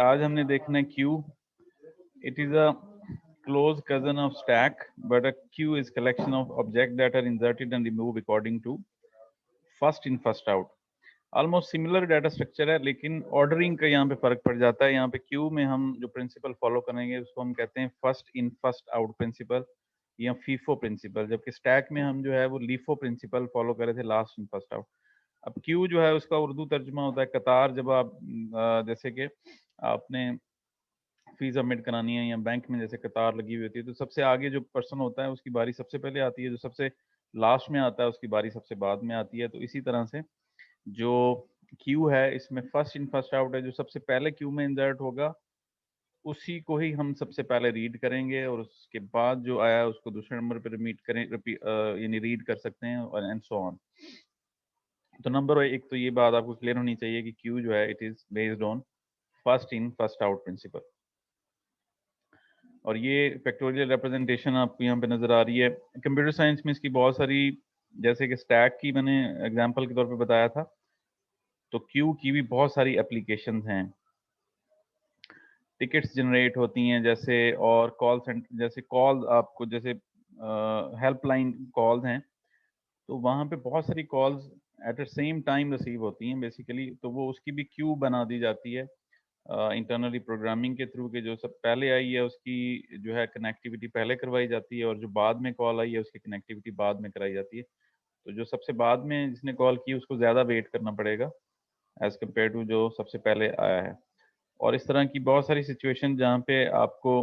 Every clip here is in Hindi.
आज हमने देखना है Q. It is a close cousin of stack, but a queue is collection of objects that are inserted and removed according to first in first out. Almost similar data structure है, लेकिन ऑर्डरिंग का यहाँ पे फर्क पड़ जाता है. यहाँ पे क्यू में हम जो प्रिंसिपल फॉलो करेंगे उसको हम कहते हैं first in first out principle या फीफो प्रिंसिपल, जबकि स्टैक में हम जो है वो लीफो प्रिंसिपल फॉलो कर रहे थे, लास्ट इन फर्स्ट आउट. अब क्यू जो है उसका उर्दू तर्जुमा होता है कतार. जब आप जैसे कि आपने फीस सबमिट करानी है या बैंक में जैसे कतार लगी हुई होती है, तो सबसे आगे जो पर्सन होता है उसकी बारी सबसे पहले आती है, जो सबसे लास्ट में आता है उसकी बारी सबसे बाद में आती है. तो इसी तरह से जो क्यू है इसमें फर्स्ट इन फर्स्ट आउट है. जो सबसे पहले क्यू में इंसर्ट होगा उसी को ही हम सबसे पहले रीड करेंगे, और उसके बाद जो आया उसको दूसरे नंबर पर रिपीट करें, यानी रीड कर सकते हैं, और एंड सो ऑन. तो नंबर एक तो ये बात आपको क्लियर होनी चाहिए कि क्यू जो है it is based on first in first out principle. और ये फैक्टोरियल रिप्रेजेंटेशन आपको यहाँ पे नजर आ रही है. कंप्यूटर साइंस में इसकी बहुत सारी, जैसे कि स्टैक की मैंने एग्जांपल के तौर पे बताया था, तो क्यू की भी बहुत सारी एप्लीकेशंस हैं. टिकट्स जनरेट होती हैं जैसे, और कॉल सेंटर जैसे कॉल आपको जैसे हेल्पलाइन कॉल्स हैं, तो वहाँ पे बहुत सारी calls at the same time receive होती हैं बेसिकली. तो वो उसकी भी क्यू बना दी जाती है इंटरनली प्रोग्रामिंग के थ्रू, के जो सब पहले आई है उसकी जो है कनेक्टिविटी पहले करवाई जाती है, और जो बाद में कॉल आई है उसकी कनेक्टिविटी बाद में कराई जाती है. तो जो सबसे बाद में जिसने कॉल की उसको ज़्यादा वेट करना पड़ेगा एज कम्पेयर टू जो सबसे पहले आया है. और इस तरह की बहुत सारी सिचुएशन जहाँ पे आपको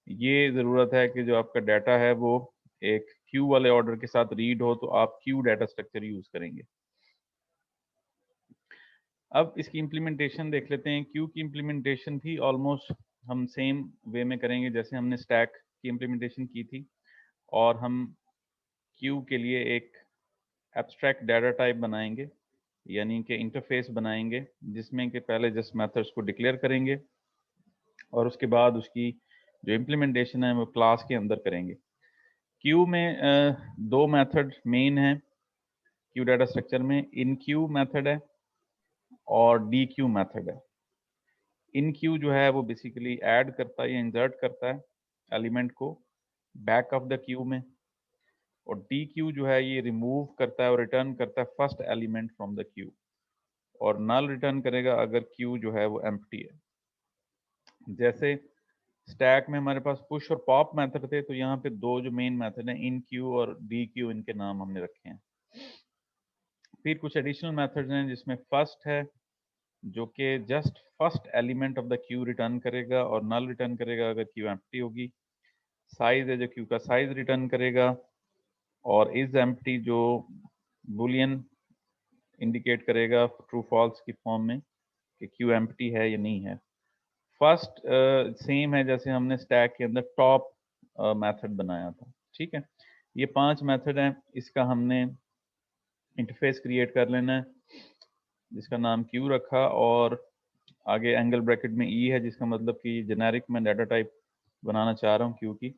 ये ज़रूरत है कि जो आपका डाटा है वो एक क्यू वाले ऑर्डर के साथ रीड हो, तो आप क्यू डाटा स्ट्रक्चर यूज़ करेंगे. अब इसकी इम्प्लीमेंटेशन देख लेते हैं. क्यू की इम्प्लीमेंटेशन भी ऑलमोस्ट हम सेम वे में करेंगे जैसे हमने स्टैक की इम्प्लीमेंटेशन की थी, और हम क्यू के लिए एक एब्स्ट्रैक्ट डाटा टाइप बनाएंगे, यानी कि इंटरफेस बनाएंगे जिसमें कि पहले जस्ट मेथड्स को डिक्लेयर करेंगे, और उसके बाद उसकी जो इम्प्लीमेंटेशन है वो क्लास के अंदर करेंगे. क्यू में दो मेथड मेन हैं क्यू डाटा स्ट्रक्चर में. इन क्यू मेथड है और डी क्यू मेथड है. इन क्यू जो है वो बेसिकली ऐड करता है या इंसर्ट करता है एलिमेंट को बैक ऑफ द क्यू में, और डी क्यू जो है ये रिमूव करता है और रिटर्न करता है first element from the Q, और नल रिटर्न करेगा अगर क्यू जो है वो एम्प्टी है. जैसे स्टैक में हमारे पास पुश और पॉप मेथड थे, तो यहाँ पे दो जो मेन मेथड हैं इन क्यू और डी क्यू, इनके नाम हमने रखे हैं. फिर कुछ एडिशनल मेथड्स हैं जिसमें फर्स्ट है जो कि just first element of the Q return करेगा और नल रिटर्न करेगा अगर क्यू एम्प्टी होगी. साइज है जो क्यू का साइज रिटर्न करेगा, और इज एम्प्टी जो बुलियन इंडिकेट करेगा ट्रू फॉल्स की फॉर्म में कि क्यू एम्प्टी है या नहीं है. फर्स्ट सेम है जैसे हमने स्टैक के अंदर टॉप मेथड बनाया था. ठीक है, ये 5 मेथड हैं. इसका हमने इंटरफेस क्रिएट कर लेना है जिसका नाम क्यू रखा, और आगे एंगल ब्रैकेट में ई है जिसका मतलब कि जेनेरिक मैं डाटा टाइप बनाना चाह रहा हूँ क्यू की.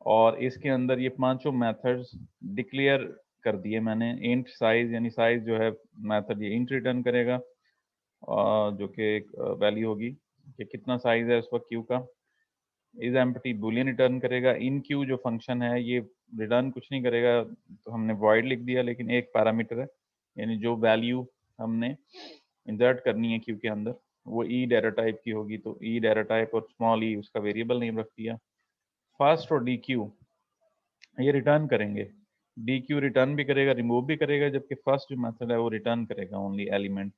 और इसके अंदर ये पांचों मेथड्स डिक्लेयर कर दिए मैंने. इंट साइज, यानी साइज जो है मेथड ये इंट रिटर्न करेगा, जो कि एक वैल्यू होगी कि कितना साइज है उस वक्त क्यू का. इज एम्प्टी बुलियन रिटर्न करेगा. इन क्यू जो फंक्शन है ये रिटर्न कुछ नहीं करेगा, तो हमने वॉइड लिख दिया, लेकिन एक पैरामीटर है, यानी जो वैल्यू हमने इंसर्ट करनी है क्यू के अंदर वो ई डाटा टाइप की होगी, तो ई डाटा टाइप और स्मॉल ई उसका वेरिएबल नेम रख दिया. फर्स्ट और डी क्यू ये रिटर्न करेंगे. डी क्यू रिटर्न भी करेगा, रिमूव भी करेगा, जबकि फर्स्ट जो मेथड है वो रिटर्न करेगा ओनली एलिमेंट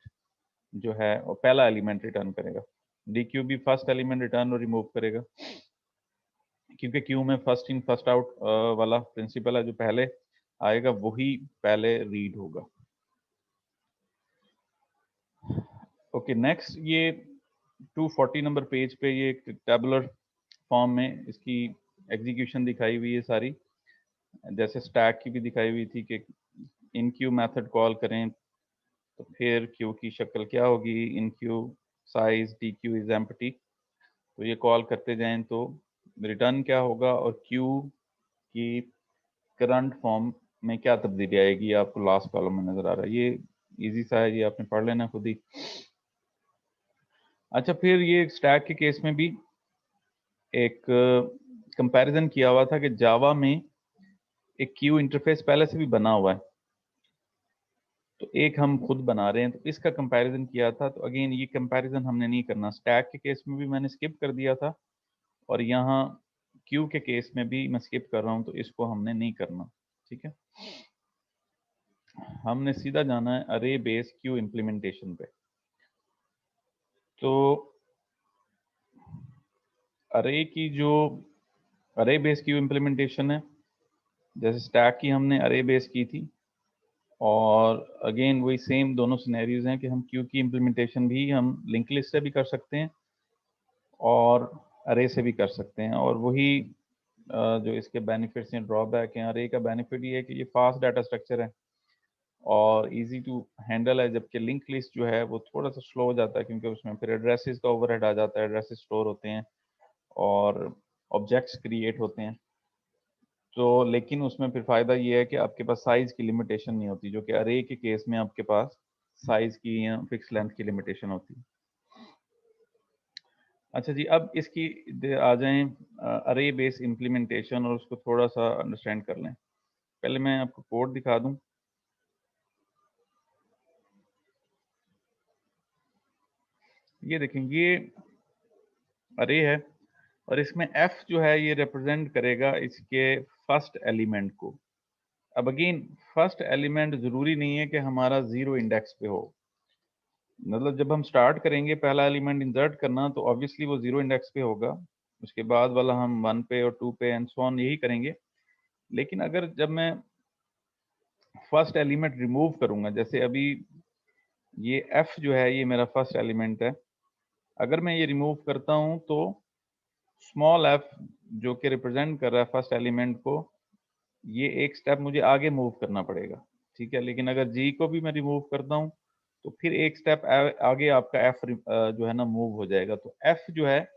जो है, और पहला एलिमेंट रिटर्न करेगा. डी क्यू भी फर्स्ट एलिमेंट रिटर्न और रिमूव करेगा, क्योंकि क्यू में फर्स्ट इन फर्स्ट आउट वाला प्रिंसिपल है, जो पहले आएगा वही पहले रीड होगा. ओके नेक्स्ट, ये 240 नंबर पेज पे ये टेबुलर फॉर्म में इसकी एग्जीक्यूशन दिखाई हुई है सारी, जैसे स्टैक की भी दिखाई हुई थी कि इन क्यू मेथड कॉल करें तो फिर क्यू की शक्ल क्या होगी, in Q size D Q is empty, तो ये कॉल करते जाएं तो रिटर्न क्या होगा, और क्यू की करंट फॉर्म में क्या तब्दीली आएगी आपको लास्ट कॉलम में नजर आ रहा है. ये इजी सा है, ये आपने पढ़ लेना खुद ही. अच्छा, फिर ये स्टैक के केस में भी एक कंपैरिजन किया हुआ था कि जावा में एक क्यू इंटरफेस पहले से भी बना हुआ है, तो एक हम खुद बना रहे हैं, तो इसका कंपैरिजन किया था। तो अगेन ये कंपैरिजन हमने नहीं करना। स्टैक के केस में भी मैंने स्किप कर दिया था, और यहाँ क्यू के केस में भी मैं स्किप कर रहा हूँ, तो इसको हमने नहीं करना। ठीक है, हमने सीधा जाना है अरे बेस क्यू इम्प्लीमेंटेशन पे। तो अरे की जो अरे बेस क्यू इम्प्लीमेंटेशन है, जैसे स्टैक की हमने अरे बेस की थी, और अगेन वही सेम दोनों सिनेरियोज हैं कि हम क्यू की इम्प्लीमेंटेशन भी हम लिंक लिस्ट से भी कर सकते हैं और अरे से भी कर सकते हैं। और वही जो इसके बेनिफिट्स हैं, ड्रॉबैक हैं, अरे का बेनिफिट ये है कि ये फास्ट डाटा स्ट्रक्चर है और इजी टू हैंडल है, जबकि लिंक लिस्ट जो है वो थोड़ा सा स्लो हो जाता है, क्योंकि उसमें फिर एड्रेसेस का ओवरहेड आ जाता है, एड्रेसेस स्टोर होते हैं और ऑब्जेक्ट्स क्रिएट होते हैं। तो लेकिन उसमें फिर फ़ायदा ये है कि आपके पास साइज़ की लिमिटेशन नहीं होती, जो कि अरे के केस में आपके पास साइज़ की या फिक्स लेंथ की लिमिटेशन होती है। अच्छा जी, अब इसकी आ जाएं अरे बेस इम्प्लीमेंटेशन, और उसको थोड़ा सा अंडरस्टैंड कर लें। पहले मैं आपको कोड दिखा दूं। ये देखें, ये अरे है और इसमें f जो है ये रिप्रेजेंट करेगा इसके फर्स्ट एलिमेंट को। अब अगेन फर्स्ट एलिमेंट ज़रूरी नहीं है कि हमारा 0 इंडेक्स पे हो। मतलब जब हम स्टार्ट करेंगे पहला एलिमेंट इंसर्ट करना, तो ऑब्वियसली वो 0 इंडेक्स पे होगा। उसके बाद वाला हम 1 पे और 2 पे एंड सो ऑन यही करेंगे। लेकिन अगर जब मैं फर्स्ट एलिमेंट रिमूव करूंगा, जैसे अभी ये f जो है ये मेरा फर्स्ट एलिमेंट है, अगर मैं ये रिमूव करता हूं तो स्मॉल f जो कि रिप्रेजेंट कर रहा है फर्स्ट एलिमेंट को, ये एक स्टेप मुझे आगे मूव करना पड़ेगा। ठीक है, लेकिन अगर g को भी मैं रिमूव करता हूं तो फिर एक स्टेप आगे आपका f जो है ना मूव हो जाएगा। तो f जो है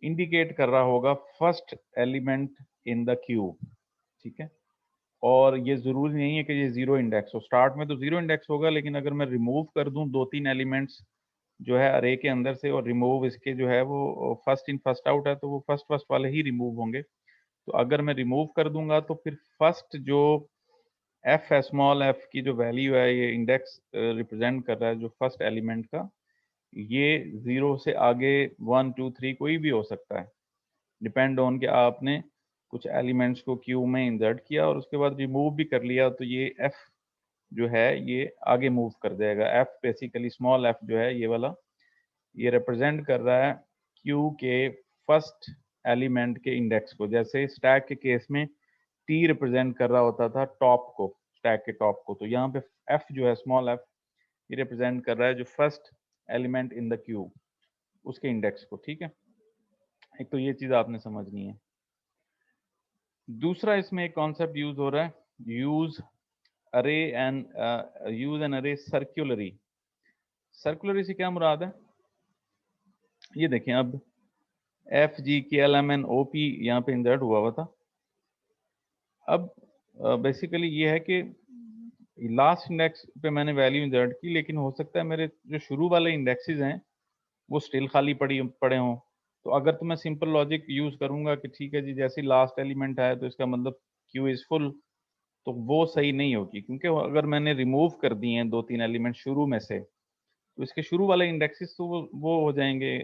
इंडिकेट कर रहा होगा first element in the cube. ठीक है, और ये जरूरी नहीं है कि ये 0 इंडेक्स हो। स्टार्ट में तो 0 इंडेक्स होगा, लेकिन अगर मैं रिमूव कर दूं 2-3 एलिमेंट्स जो है अरे के अंदर से, और रिमूव इसके जो है वो फर्स्ट इन फर्स्ट आउट है, तो वो फर्स्ट फर्स्ट वाले ही रिमूव होंगे। तो अगर मैं रिमूव कर दूंगा तो फिर फर्स्ट जो एफ है, स्मॉल एफ की जो वैल्यू है, ये इंडेक्स रिप्रेजेंट कर रहा है जो फर्स्ट एलिमेंट का, ये 0 से आगे 1 2 3 कोई भी हो सकता है, डिपेंड ऑन कि आपने कुछ एलिमेंट्स को क्यू में इंसर्ट किया और उसके बाद रिमूव भी कर लिया, तो ये एफ जो है ये आगे मूव कर जाएगा। एफ बेसिकली स्मॉल एफ जो है ये वाला, ये रिप्रेजेंट कर रहा है क्यू के फर्स्ट एलिमेंट के इंडेक्स को। जैसे स्टैक के केस में टी रिप्रेजेंट कर रहा होता था टॉप को, स्टैक के टॉप को, तो यहाँ पे एफ जो है स्मॉल एफ, ये रिप्रेजेंट कर रहा है जो first element in the Q, उसके इंडेक्स को। ठीक है, एक तो ये चीज आपने समझनी है। दूसरा इसमें एक कॉन्सेप्ट यूज हो रहा है, यूज अरे एंड यूज एन अरे सर्कुलरी। सर्कुलरी से क्या मुराद है, ये देखें, अब F G K L M N O P यहाँ पे इंसर्ट हुआ हुआ था। अब बेसिकली ये है कि लास्ट इंडेक्स पे मैंने वैल्यू इंसर्ट की, लेकिन हो सकता है मेरे जो शुरू वाले इंडेक्सेस हैं वो स्टिल खाली पड़े हों। तो अगर तो मैं सिंपल लॉजिक यूज करूंगा कि ठीक है जी, जैसे लास्ट एलिमेंट है तो इसका मतलब क्यू इज फुल, तो वो सही नहीं होगी, क्योंकि अगर मैंने रिमूव कर दिए हैं 2-3 एलिमेंट शुरू में से, तो इसके शुरू वाले इंडेक्सेस तो वो हो जाएंगे,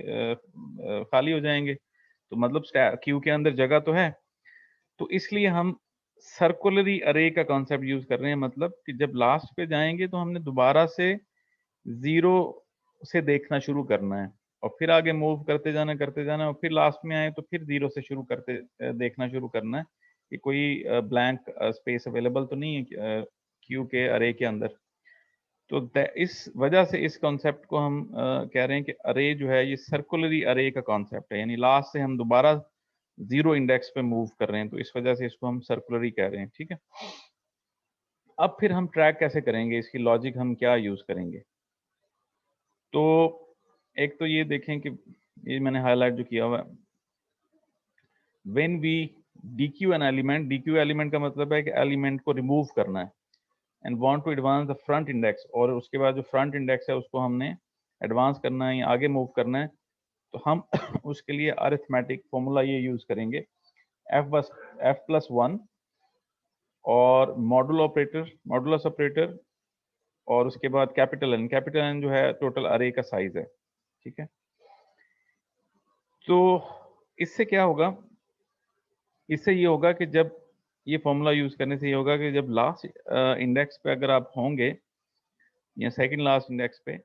खाली हो जाएंगे, तो मतलब क्यू के अंदर जगह तो है। तो इसलिए हम सर्कुलरी अरे का कॉन्सेप्ट यूज कर रहे हैं, मतलब कि जब लास्ट पे जाएंगे तो हमने दोबारा से 0 से देखना शुरू करना है और फिर आगे मूव करते जाना और फिर लास्ट में आए तो फिर 0 से शुरू करते देखना शुरू करना है कि कोई ब्लैंक स्पेस अवेलेबल तो नहीं है क्यू के अरे के अंदर। तो इस वजह से इस कॉन्सेप्ट को हम कह रहे हैं कि अरे जो है ये सर्कुलरी अरे का कॉन्सेप्ट है, यानी लास्ट से हम दोबारा 0 इंडेक्स पे मूव कर रहे हैं, तो इस वजह से इसको हम सर्कुलरी कह रहे हैं। ठीक है, अब फिर हम ट्रैक कैसे करेंगे, इसकी लॉजिक हम क्या यूज करेंगे। तो एक तो ये देखें कि ये मैंने हाईलाइट जो किया हुआ है, when we dequeue an element, dequeue element का मतलब है कि एलिमेंट को रिमूव करना है, and want to advance the front index, और उसके बाद जो फ्रंट इंडेक्स है उसको हमने एडवांस करना है या आगे मूव करना है, तो हम उसके लिए अरिथमेटिक फॉर्मूला ये यूज करेंगे, f+1 और मॉडुलस ऑपरेटर और उसके बाद कैपिटल एन जो है टोटल अरे का साइज है। ठीक है, तो इससे क्या होगा, इससे ये होगा कि जब ये फॉर्मूला यूज करने से ये होगा कि जब लास्ट इंडेक्स पे अगर आप होंगे या सेकंड लास्ट इंडेक्स पे,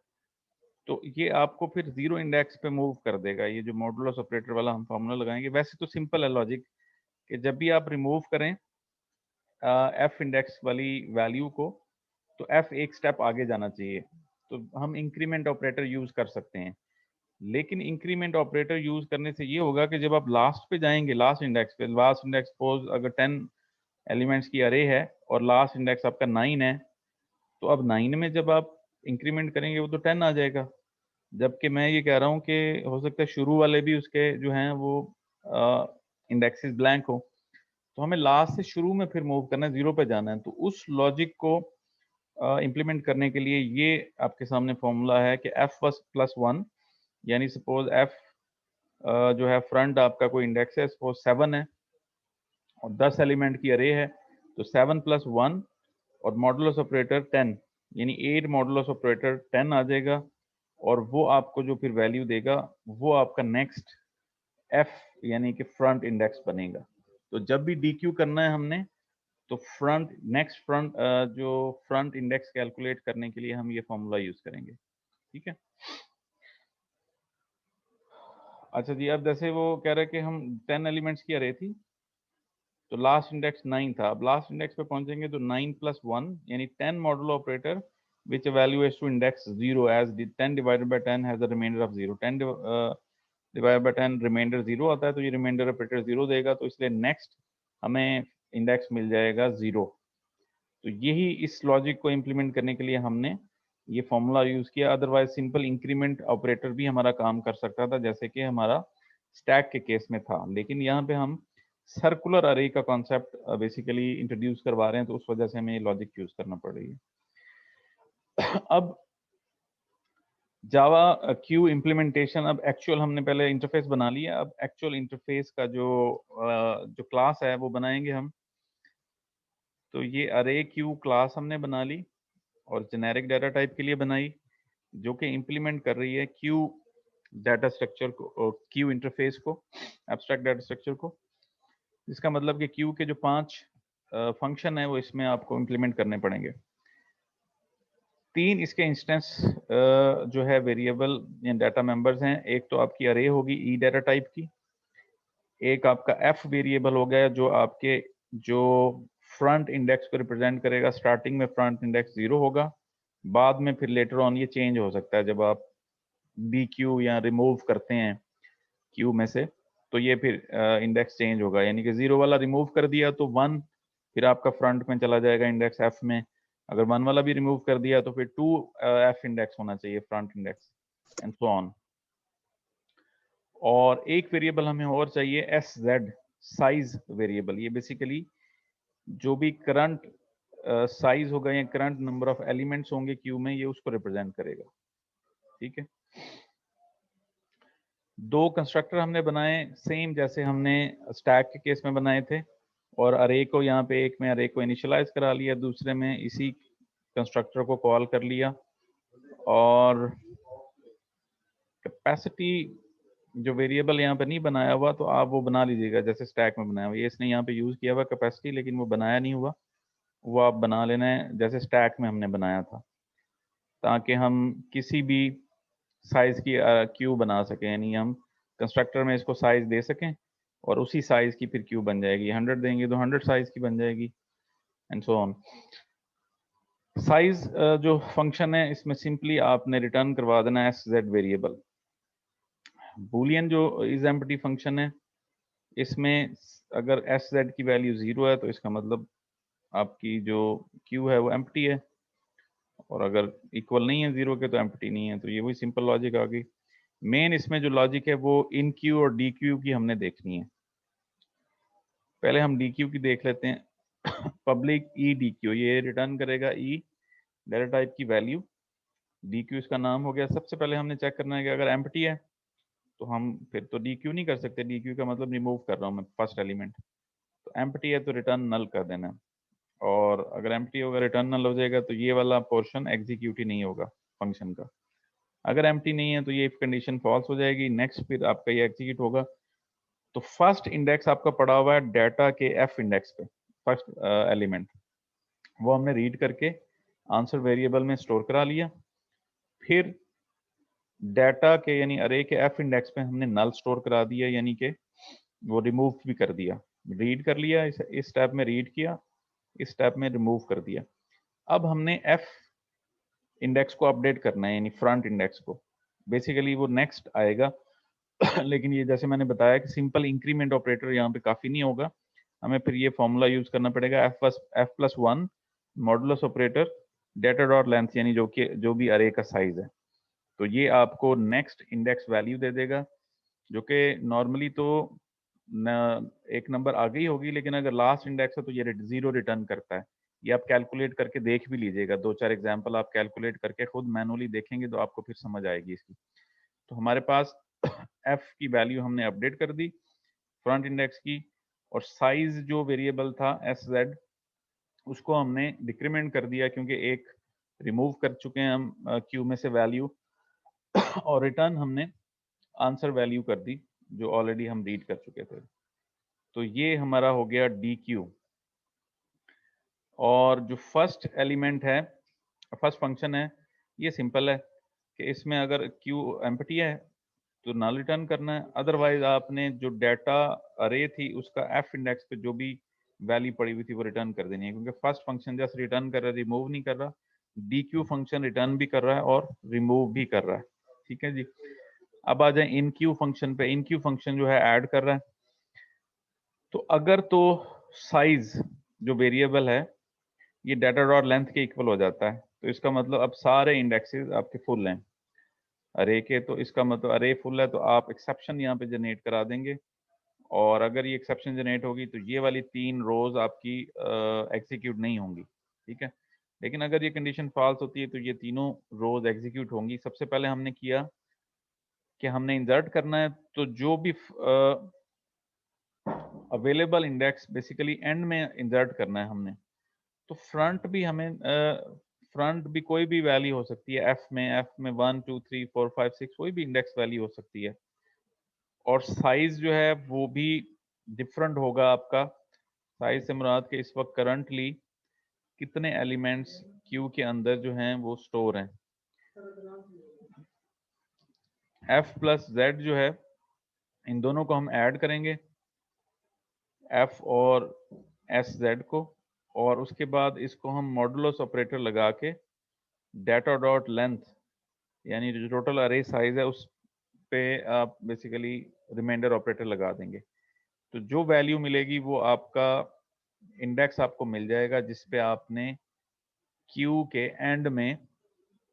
तो ये आपको फिर जीरो इंडेक्स पे मूव कर देगा। ये जो मॉडुलस ऑपरेटर वाला हम फॉर्मूला लगाएंगे, वैसे तो सिंपल है लॉजिक कि जब भी आप रिमूव करें एफ इंडेक्स वाली वैल्यू को, तो एफ एक स्टेप आगे जाना चाहिए, तो हम इंक्रीमेंट ऑपरेटर यूज कर सकते हैं। लेकिन इंक्रीमेंट ऑपरेटर यूज करने से ये होगा कि जब आप लास्ट पे जाएंगे, लास्ट इंडेक्स सपोज अगर 10 एलिमेंट्स की अरे है और लास्ट इंडेक्स आपका 9 है, तो अब 9 में जब आप इंक्रीमेंट करेंगे वो तो 10 आ जाएगा। जबकि मैं ये कह रहा हूँ कि हो सकता है शुरू वाले भी उसके जो हैं वो इंडेक्सेस ब्लैंक हो, तो हमें लास्ट से शुरू में फिर मूव करना है, जीरो पे जाना है। तो उस लॉजिक को इम्प्लीमेंट करने के लिए ये आपके सामने फॉर्मूला है कि f+1, यानी सपोज f जो है फ्रंट आपका कोई इंडेक्स है, सपोज 7 है और 10 एलिमेंट की अरे है, तो 7+1 और मॉडुलस ऑपरेटर 10, यानी 8 मॉडुलस ऑपरेटर 10 आ जाएगा, और वो आपको जो फिर वैल्यू देगा वो आपका नेक्स्ट f यानी कि फ्रंट इंडेक्स बनेगा। तो जब भी DQ करना है हमने, तो फ्रंट जो फ्रंट इंडेक्स कैलकुलेट करने के लिए हम ये फॉर्मूला यूज करेंगे। ठीक है, अच्छा जी, अब जैसे वो कह रहे हैं कि हम 10 एलिमेंट्स की अरे थी, तो लास्ट इंडेक्स 9 था। अब लास्ट इंडेक्स पे पहुंचेंगे तो 9+1 यानी 10 modulo operator which value is to index 0 as 10 divided by 10 has a remainder of 0। 10 divided by 10 remainder 0 आता है, तो ये रिमाइंडर ऑपरेटर 0 देगा, तो इसलिए नेक्स्ट हमें इंडेक्स मिल जाएगा 0। तो यही इस लॉजिक को इम्प्लीमेंट करने के लिए हमने ये फॉर्मूला यूज किया। अदरवाइज सिंपल इंक्रीमेंट ऑपरेटर भी हमारा काम कर सकता था, जैसे कि हमारा स्टैक के केस में था, लेकिन यहाँ पे हम सर्कुलर अरे का कॉन्सेप्ट बेसिकली इंट्रोड्यूस करवा रहे हैं, तो उस वजह से हमें ये लॉजिक यूज करना पड़ रही है। अब जावा क्यू इम्प्लीमेंटेशन, अब एक्चुअल हमने पहले इंटरफेस बना लिया, अब एक्चुअल इंटरफेस का जो क्लास है वो बनाएंगे हम। तो ये अरे क्यू क्लास हमने बना ली और जेनेरिक डाटा टाइप के लिए बनाई, जो कि इम्प्लीमेंट कर रही है क्यू डाटा स्ट्रक्चर को, क्यू इंटरफेस को, एब्स्ट्रैक्ट डाटा स्ट्रक्चर को। इसका मतलब कि क्यू के जो 5 फंक्शन है वो इसमें आपको इम्प्लीमेंट करने पड़ेंगे। 3 इसके इंस्टेंस जो है वेरिएबल या डाटा मेंबर्स हैं। एक तो आपकी अरे होगी ई डाटा टाइप की, एक आपका एफ वेरिएबल हो गया जो आपके जो फ्रंट इंडेक्स को रिप्रेजेंट करेगा। स्टार्टिंग में फ्रंट इंडेक्स 0 होगा, बाद में फिर लेटर ऑन ये चेंज हो सकता है जब आप डी क्यू या रिमूव करते हैं क्यू में से, तो ये फिर इंडेक्स चेंज होगा, यानी कि 0 वाला रिमूव कर दिया तो 1 फिर आपका फ्रंट में चला जाएगा इंडेक्स एफ में। अगर 1 वाला भी रिमूव कर दिया तो फिर 2 एफ इंडेक्स होना चाहिए, front index, and so on. और एक वेरिएबल हमें और चाहिए, एस जेड साइज वेरिएबल। ये बेसिकली जो भी करंट साइज होगा या करंट नंबर ऑफ एलिमेंट्स होंगे क्यू में, ये उसको रिप्रेजेंट करेगा। ठीक है, 2 कंस्ट्रक्टर हमने बनाए सेम जैसे हमने स्टैक के केस में बनाए थे, और अरे को यहाँ पे एक में अरे को इनिशियलाइज करा लिया, दूसरे में इसी कंस्ट्रक्टर को कॉल कर लिया। और कैपेसिटी जो वेरिएबल यहाँ पे नहीं बनाया हुआ, तो आप वो बना लीजिएगा जैसे स्टैक में बनाया हुआ। ये इसने यहाँ पे यूज किया हुआ कैपेसिटी, लेकिन वो बनाया नहीं हुआ, वो आप बना लेना है जैसे स्टैक में हमने बनाया था, ताकि हम किसी भी साइज की क्यू बना सकें, यानी हम कंस्ट्रक्टर में इसको साइज दे सकें और उसी साइज की फिर क्यू बन जाएगी। 100 देंगे तो 100 साइज की बन जाएगी, एंड सो ऑन। साइज जो फंक्शन है इसमें सिंपली आपने रिटर्न करवा देना एस जेड वेरिएबल। बूलियन जो इज एम्प्टी फंक्शन है, इसमें अगर एस जेड की वैल्यू 0 है तो इसका मतलब आपकी जो क्यू है वो एम्प्टी है, और अगर इक्वल नहीं है 0 के तो एम्प्टी नहीं है। तो ये वही सिंपल लॉजिक आ गई। मेन इसमें जो लॉजिक है वो इन क्यू और डी क्यू की हमने देखनी है। पहले हम डी क्यू की देख लेते हैं। पब्लिक ई डी क्यू, ये रिटर्न करेगा ई डाटा टाइप की वैल्यू, डी क्यू इसका नाम हो गया। सबसे पहले हमने चेक करना है कि अगर एम्प्टी है तो हम फिर तो डी क्यू नहीं कर सकते, डी क्यू का मतलब रिमूव कर रहा हूँ मैं फर्स्ट एलिमेंट। तो एम्प्टी है तो रिटर्न नल कर देना है, और अगर एम्प्टी होगा रिटर्न नल हो जाएगा, तो ये वाला पोर्शन एग्जीक्यूट ही नहीं होगा फंक्शन का। अगर एम्प्टी नहीं है तो ये कंडीशन फॉल्स हो जाएगी। नेक्स्ट फिर आपका ये एग्जीक्यूट होगा। तो फर्स्ट इंडेक्स आपका पड़ा हुआ है डाटा के एफ इंडेक्स पे, फर्स्ट एलिमेंट, वो हमने रीड करके आंसर वेरिएबल में स्टोर करा लिया। फिर डाटा के यानी अरे के एफ इंडेक्स पे हमने नल स्टोर करा दिया, यानी कि वो रिमूव भी कर दिया। रीड कर लिया, इस स्टेप में रीड किया, इस स्टेप में रिमूव कर दिया। अब हमने एफ इंडेक्स को अपडेट करना है, यानी फ्रंट इंडेक्स को। बेसिकली वो नेक्स्ट आएगा लेकिन ये जैसे मैंने बताया कि सिंपल इंक्रीमेंट ऑपरेटर यहाँ पे काफी नहीं होगा, हमें फिर ये फॉर्मूला यूज करना पड़ेगा, f+1 modulus operator data dot length, यानी जो भी अरे का साइज है। तो ये आपको नेक्स्ट इंडेक्स वैल्यू दे देगा, जो कि नॉर्मली तो एक नंबर आगे ही होगी, लेकिन अगर लास्ट इंडेक्स है तो ये 0 रिटर्न करता है। ये आप कैलकुलेट करके देख भी लीजिएगा, 2-4 एग्जाम्पल आप कैलकुलेट करके खुद मैनुअली देखेंगे तो आपको फिर समझ आएगी इसकी। तो हमारे पास f की वैल्यू हमने अपडेट कर दी फ्रंट इंडेक्स की, और साइज जो वेरिएबल था sz उसको हमने डिक्रीमेंट कर दिया, क्योंकि एक रिमूव कर चुके हैं हम क्यू में से वैल्यू, और रिटर्न हमने आंसर वैल्यू कर दी जो ऑलरेडी हम रीड कर चुके थे। तो ये हमारा हो गया डी क्यू। और जो फर्स्ट एलिमेंट है, फर्स्ट फंक्शन है, ये सिंपल है कि इसमें अगर क्यू एम्प्टी है तो नल रिटर्न करना है, अदरवाइज आपने जो डाटा अरे थी उसका एफ इंडेक्स पे जो भी वैल्यू पड़ी हुई थी वो रिटर्न कर देनी है, क्योंकि फर्स्ट फंक्शन जस्ट रिटर्न कर रहा है, रिमूव नहीं कर रहा। डी क्यू फंक्शन रिटर्न भी कर रहा है और रिमूव भी कर रहा है। ठीक है जी। अब आ जाए इन क्यू फंक्शन पे। इन क्यू फंक्शन जो है ऐड कर रहा है। तो अगर तो साइज जो वेरिएबल है ये डाटा डॉट लेंथ के इक्वल हो जाता है, तो इसका मतलब अब सारे इंडेक्सेस आपके फुल हैं अरे के, तो इसका मतलब अरे फुल है तो आप एक्सेप्शन यहाँ पे जनरेट करा देंगे, और अगर ये एक्सेप्शन जनरेट होगी तो ये वाली 3 रोज आपकी एग्जीक्यूट नहीं होंगी। ठीक है। लेकिन अगर ये कंडीशन फॉल्स होती है तो ये तीनों रोज एग्जीक्यूट होंगी। सबसे पहले हमने किया कि हमने इंसर्ट करना है, तो जो भी अवेलेबल इंडेक्स बेसिकली एंड में इंसर्ट करना है हमने। तो फ्रंट भी हमें फ्रंट भी कोई भी वैल्यू हो सकती है, एफ में 1 2 3 4 5 6 कोई भी इंडेक्स वैल्यू हो सकती है, और साइज जो है वो भी डिफरेंट होगा आपका। साइज से मुराद के इस वक्त करंटली कितने एलिमेंट्स क्यू के अंदर जो हैं वो स्टोर हैं। f प्लस जेड जो है, इन दोनों को हम ऐड करेंगे, f और एस जेड को, और उसके बाद इसको हम मॉडुलस ऑपरेटर लगा के डाटा डॉट लेंथ यानी जो टोटल अरे साइज है उस पे आप बेसिकली रिमाइंडर ऑपरेटर लगा देंगे। तो जो वैल्यू मिलेगी वो आपका इंडेक्स आपको मिल जाएगा जिस पे आपने क्यू के एंड में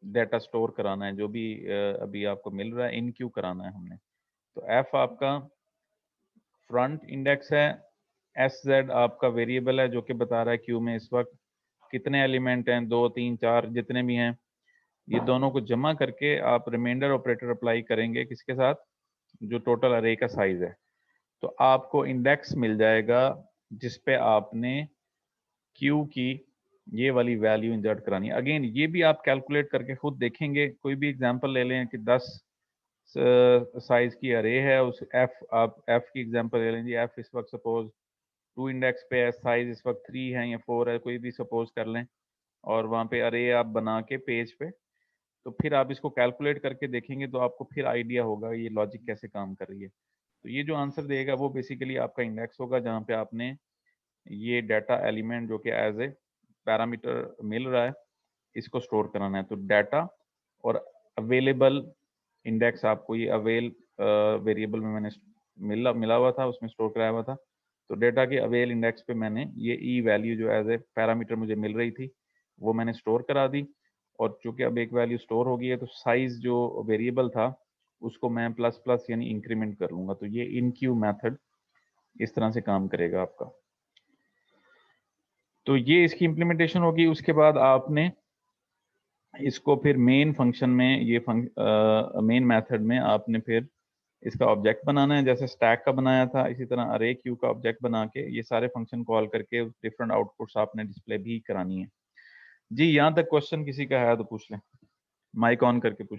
डाटा स्टोर कराना है, जो भी अभी आपको मिल रहा है इन क्यू कराना है हमने। तो एफ आपका फ्रंट इंडेक्स है, एस जेड आपका वेरिएबल है जो कि बता रहा है क्यू में इस वक्त कितने एलिमेंट हैं, 2 3 4 जितने भी हैं। ये दोनों को जमा करके आप रिमाइंडर ऑपरेटर अप्लाई करेंगे किसके साथ, जो टोटल अरे का साइज है। तो आपको इंडेक्स मिल जाएगा जिस पे आपने क्यू की ये वाली वैल्यू इंसर्ट करानी है। अगेन ये भी आप कैलकुलेट करके खुद देखेंगे। कोई भी एग्जांपल ले लें कि 10 साइज की अरे है, उस एफ आप एफ की एग्जांपल ले लेंगे। एफ इस वक्त सपोज 2 इंडेक्स पे है, साइज इस वक्त 3 है या 4 है, कोई भी सपोज कर लें, और वहाँ पे अरे आप बना के पेज पे, तो फिर आप इसको कैलकुलेट करके देखेंगे तो आपको फिर आइडिया होगा ये लॉजिक कैसे काम कर रही है। तो ये जो आंसर देगा वो बेसिकली आपका इंडेक्स होगा जहाँ पे आपने ये डाटा एलिमेंट जो कि एज ए पैरामीटर मिल रहा है इसको स्टोर कराना है। तो डाटा और अवेलेबल इंडेक्स आपको ये अवेल वेरिएबल में मैंने मिला हुआ था, उसमें स्टोर कराया हुआ था। तो डाटा के अवेल इंडेक्स पे मैंने ये ई वैल्यू जो एज ए पैरामीटर मुझे मिल रही थी वो मैंने स्टोर करा दी, और चूंकि अब एक वैल्यू स्टोर हो गई है तो साइज जो वेरिएबल था उसको मैं प्लस प्लस यानी इंक्रीमेंट कर लूंगा। तो ये इन क्यू मैथड इस तरह से काम करेगा आपका। तो ये इसकी इम्प्लीमेंटेशन होगी। उसके बाद आपने इसको फिर मेन फंक्शन में ये मेन मेथड में आपने फिर इसका ऑब्जेक्ट बनाना है, जैसे स्टैक का बनाया था इसी तरह अरे क्यू का ऑब्जेक्ट बना के ये सारे फंक्शन कॉल करके डिफरेंट आउटपुट्स आपने डिस्प्ले भी करानी है। जी यहाँ तक क्वेश्चन किसी का है तो पूछ लें, माइक ऑन करके पूछ